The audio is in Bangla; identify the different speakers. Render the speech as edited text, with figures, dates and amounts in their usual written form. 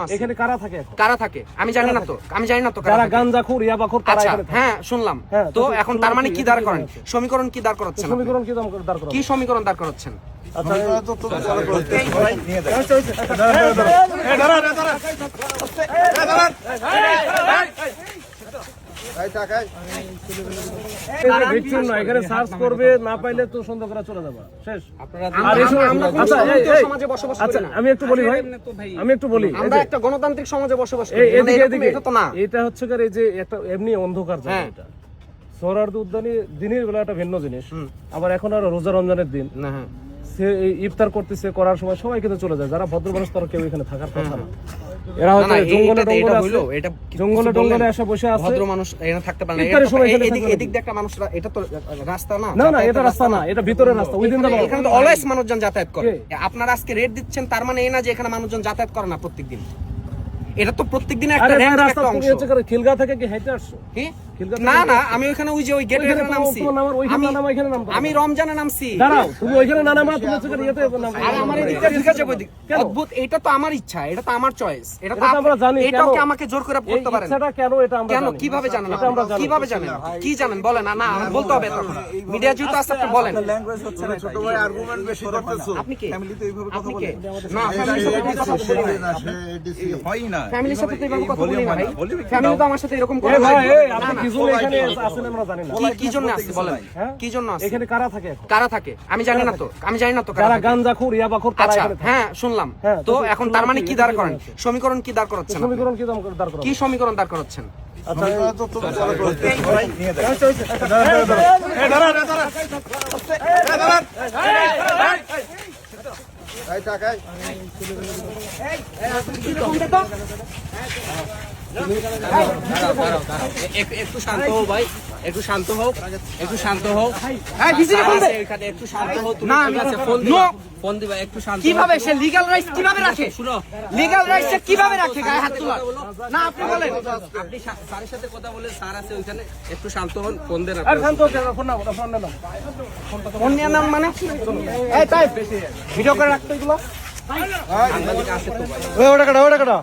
Speaker 1: এখানে কারা থাকে এখন?
Speaker 2: কারা থাকে আমি জানি না তো, আমি জানি না তো
Speaker 1: যারা গাঞ্জাখোর ইয়াবাখোর তারা
Speaker 2: আচ্ছা
Speaker 1: এখানে থাকে।
Speaker 2: হ্যাঁ শুনলাম তো এখন তার মানে কি দাঁড় করেন? সমীকরণ কি দাঁড় করাচ্ছেন?
Speaker 1: সমীকরণ কি দাঁড় করানো?
Speaker 2: কি সমীকরণ দাঁড় করাচ্ছেন?
Speaker 1: আচ্ছা ভিকটিম না, এখানে সার্চ করবে, না পাইলে তো সন্দেহ করা চলে যাবে, শেষ।
Speaker 2: সমাজে বসবাস করি
Speaker 1: আচ্ছা
Speaker 2: না।
Speaker 1: আমি একটু বলি ভাই, আমি একটু বলি,
Speaker 2: আমরা একটা গণতান্ত্রিক সমাজে বসবাস করি।
Speaker 1: এদিকে
Speaker 2: এটা তো না।
Speaker 1: এটা হচ্ছে এই যে একটা এমনি অন্ধকার জায়গা এটা। সোহরাওয়ার্দী উদ্যানে দিনের বেলা একটা ভিন্ন জিনিস, আবার এখন আর রোজা রমজানের দিন
Speaker 2: না হ্যাঁ
Speaker 1: সে ইফতার করতেছে, করার সময় সবাই কিন্তু চলে যায়, যারা ভদ্র মানুষ তারা কেউ এখানে থাকার কথা না। এরা হয়তো জঙ্গলে জঙ্গলে টঙ্গলে এসে বসে আছে,
Speaker 2: ভদ্র মানুষ এখানে থাকতে পারে না। এদিক দিয়ে একটা মানুষ, এটা তো রাস্তা না।
Speaker 1: না না এটা রাস্তা না, এটা ভিতরের রাস্তা। ওই দিন তো
Speaker 2: এখানে তো অলওয়েজ মানুষজন যাতায়াত করে। আপনারা আজকে রেট দিচ্ছেন, তার মানে এই না যে এখানে মানুষজন যাতায়াত করে না প্রত্যেকদিন। এটা তো প্রত্যেকদিন একটা র্যান্ডম একটা অংশ।
Speaker 1: খিলগা থেকে কি হেঁটে আসছো?
Speaker 2: কি না না আমি ওখানে ওই যে ওই গেটের এখানে নামছি। আমি রমজানে নামছি।
Speaker 1: দাঁড়াও, তুমি ওইখানে না নামা, তুমি হচ্ছে ইয়েতে নামো।
Speaker 2: আর আমার এদিকটা ঠিক আছে ওই দিক। অদ্ভুত, এটা তো আমার ইচ্ছা, এটা তো আমার চয়েস। এটা তো
Speaker 1: আমরা জানি।
Speaker 2: এটাও কি আমাকে জোর করে করতে পারেন?
Speaker 1: ইচ্ছাটা কেন এটা আমরা
Speaker 2: কেন
Speaker 1: জানি।
Speaker 2: কিভাবে জানেন? কিভাবে জানেন? কি জানেন বলেন? না না বলতে হবে তখন। মিডিয়া যেহেতু আছে আপনি বলেন।
Speaker 3: ল্যাঙ্গুয়েজ হচ্ছে না, ছোট ভাই আর্গুমেন্ট বেশি করতেছো।
Speaker 2: আপনি কি
Speaker 3: ফ্যামিলিতে এইভাবে কথা
Speaker 2: আপনি
Speaker 3: বলে
Speaker 2: কি না ফ্যামিলির সাথে কথা বলি না।
Speaker 3: হয় না,
Speaker 2: ফ্যামিলির সাথে তো এইভাবে কথা বলি না ভাই। ফ্যামিলি তো আমার সাথে এরকম করে
Speaker 1: ভাই,
Speaker 2: না।
Speaker 1: আপনি কিছু এখানে আছেন আমরা জানি না।
Speaker 2: কি জন্য আসছে বলেন? কি জন্য আসছে?
Speaker 1: এখানে কারা থাকে এখন?
Speaker 2: কারা থাকে আমি জানি না তো, আমি জানি না তো কারা
Speaker 1: যারা
Speaker 2: থাকে।
Speaker 1: গাঞ্জাখোর ইয়াবাখোর তারা
Speaker 2: আচ্ছা
Speaker 1: এখানে থাকে।
Speaker 2: হ্যাঁ শুনলাম তো এখন তার মানে কি দাঁড় করেন? সমীকরণ কি দাঁড় করাচ্ছেন?
Speaker 1: সমীকরণ কি দাঁড় করানো?
Speaker 2: কি সমীকরণ দাঁড় করাচ্ছেন?
Speaker 1: আচ্ছা
Speaker 2: একটু শান্ত হও ভাই, একটু শান্ত হও, একটু শান্ত হও। একটু শান্ত হও তুমি। না আমি আছে ফোন দিবা, একটু শান্ত। কিভাবে সে লিগ্যাল রাইটস কিভাবে রাখে? শুনো, লিগ্যাল রাইটস কিভাবে রাখে গায়ে হাত তোলা? না আপনি বলেন, আপনি স্যারের সাথে কথা বলে, স্যার আছে ওইখানে, একটু শান্ত হন, ফোন দেন।
Speaker 1: আর শান্ত হও, ফোন নাও, ফোন নাও।
Speaker 2: ফোন নিয়ে নাম মানে এই তাই ভিডিও করে রাখতে এগুলো।
Speaker 1: ওটা কাটা